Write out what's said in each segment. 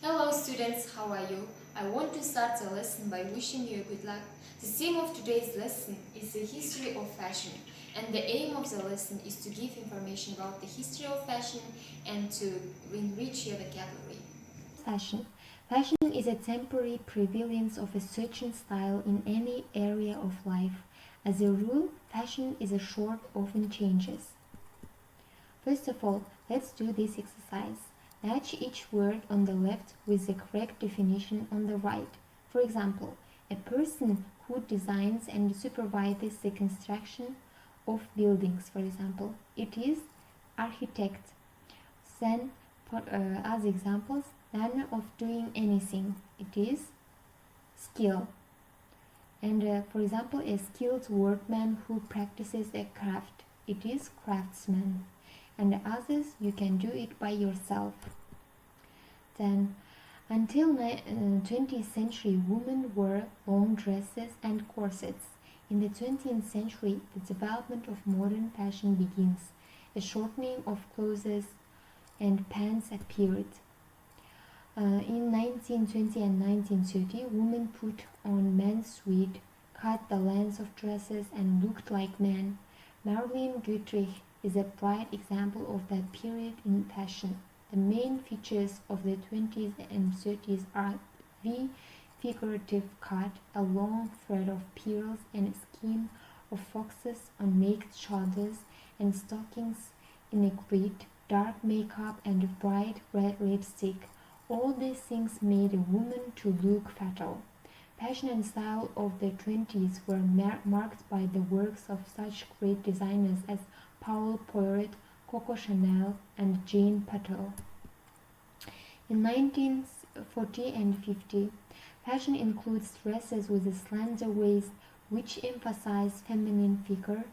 Hello students, how are you? I want to start the lesson by wishing you good luck. The theme of today's lesson is the history of fashion, and the aim of the lesson is to give information about the history of fashion and to enrich your vocabulary. Fashion. Fashion is a temporary prevalence of a certain style in any area of life. As a rule, fashion is a short, often changes. First of all, let's do this exercise. Match each word on the left with the correct definition on the right. For example, a person who designs and supervises the construction of buildings, for example. It is architect. Then, as examples, manner of doing anything. It is skill. And for example, a skilled workman who practices a craft. It is craftsman. And others, you can do it by yourself. Then, until 20th century, women wore long dresses and corsets. In the 20th century, the development of modern fashion begins. A shortening of clothes and pants appeared. In 1920 and 1930, women put on men's suit, cut the length of dresses, and looked like men. Marlene Dietrich is a bright example of that period in fashion. The main features of the 20s and 30s are V figurative cut, a long thread of pearls, and a scheme of foxes on naked shoulders, and stockings in a grid, dark makeup, and bright red lipstick. All these things made a woman to look fatal. Fashion and style of the 20s were marked by the works of such great designers as Paul Poiret, Coco Chanel, and Jane Patel. In 1940 and 50, fashion includes dresses with a slender waist which emphasize feminine figure,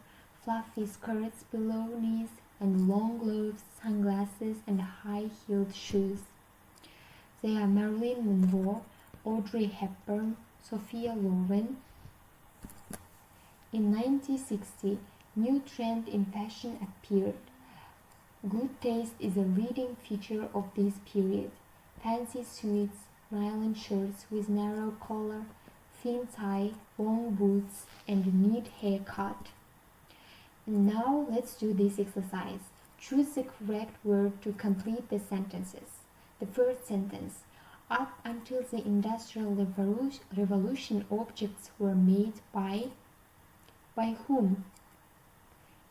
fluffy skirts below knees, and long gloves, sunglasses, and high-heeled shoes. They are Marilyn Monroe, Audrey Hepburn, Sophia Loren. In 1960, new trend in fashion appeared. Good taste is a leading feature of this period. Fancy suits, nylon shirts with narrow collar, thin tie, long boots, and neat haircut. Now let's do this exercise. Choose the correct word to complete the sentences. The first sentence. Up until the Industrial Revolution, objects were made by whom?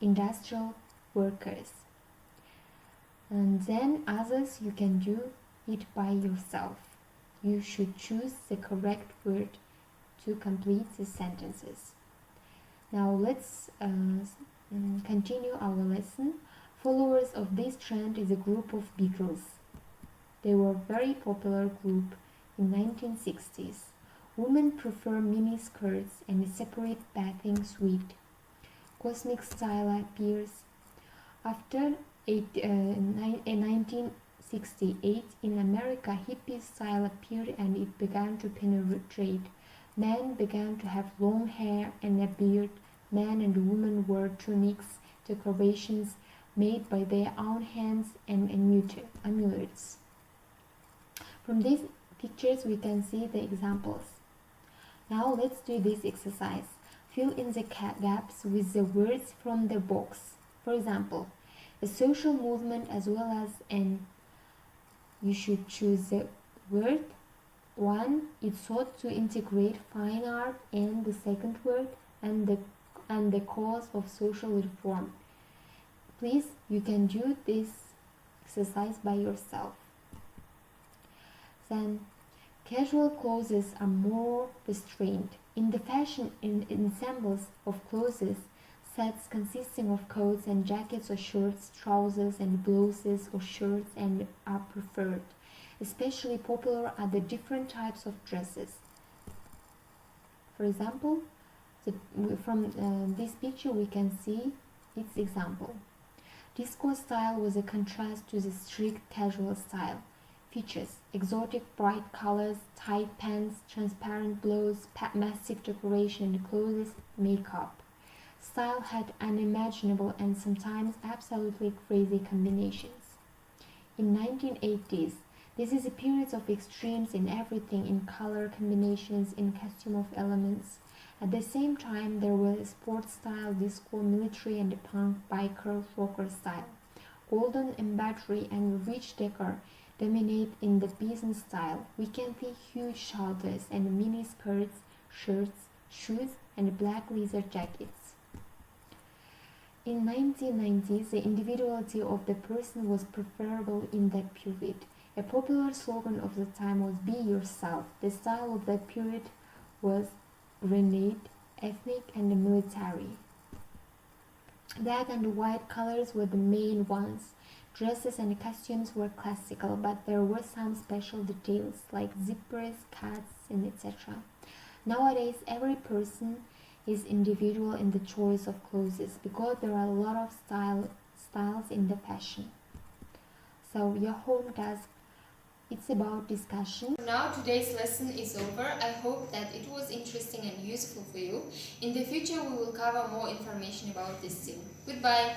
Industrial workers. And then others, you can do it by yourself. You should choose the correct word to complete the sentences. Now let's continue our lesson. Followers of this trend is a group of Beatles. They were a very popular group in 1960s. Women prefer mini skirts and a separate bathing suit. Cosmic style appears after 1968. In America, hippie style appeared and it began to penetrate. Men began to have long hair and a beard. Men and women wore tunics, decorations made by their own hands, and amulets. From these pictures we can see the examples. Now let's do this exercise. Fill in the gaps with the words from the box. For example, a social movement as well as an. You should choose the word. 1. It sought to integrate fine art, and the second word and the cause of social reform. Please, you can do this exercise by yourself. Then, casual clothes are more restrained. In the fashion ensembles of clothes, sets consisting of coats and jackets or shirts, trousers and blouses or shirts and are preferred. Especially popular are the different types of dresses. For example, from this picture we can see its example. Disco style was a contrast to the strict casual style. Features: exotic bright colors, tight pants, transparent blouse, massive decoration in clothes, makeup. Style had unimaginable and sometimes absolutely crazy combinations. In 1980s, This is a period of extremes in everything, in color combinations, in costume of elements. At the same time, there was sports style, disco, military, and punk, biker, rocker style. Golden embroidery and rich decor dominate in the business style. We can see huge shoulders and mini skirts, shirts, shoes, and black leather jackets. In 1990s, the individuality of the person was preferable in that period. A popular slogan of the time was "Be yourself." The style of that period was renegade, ethnic, and military. Black and white colors were the main ones. Dresses and costumes were classical, but there were some special details like zippers, cuts, and etc. Nowadays, every person is individual in the choice of clothes because there are a lot of styles in the fashion. So your home task, it's about discussion. Now today's lesson is over. I hope that it was interesting and useful for you. In the future we will cover more information about this theme. Goodbye.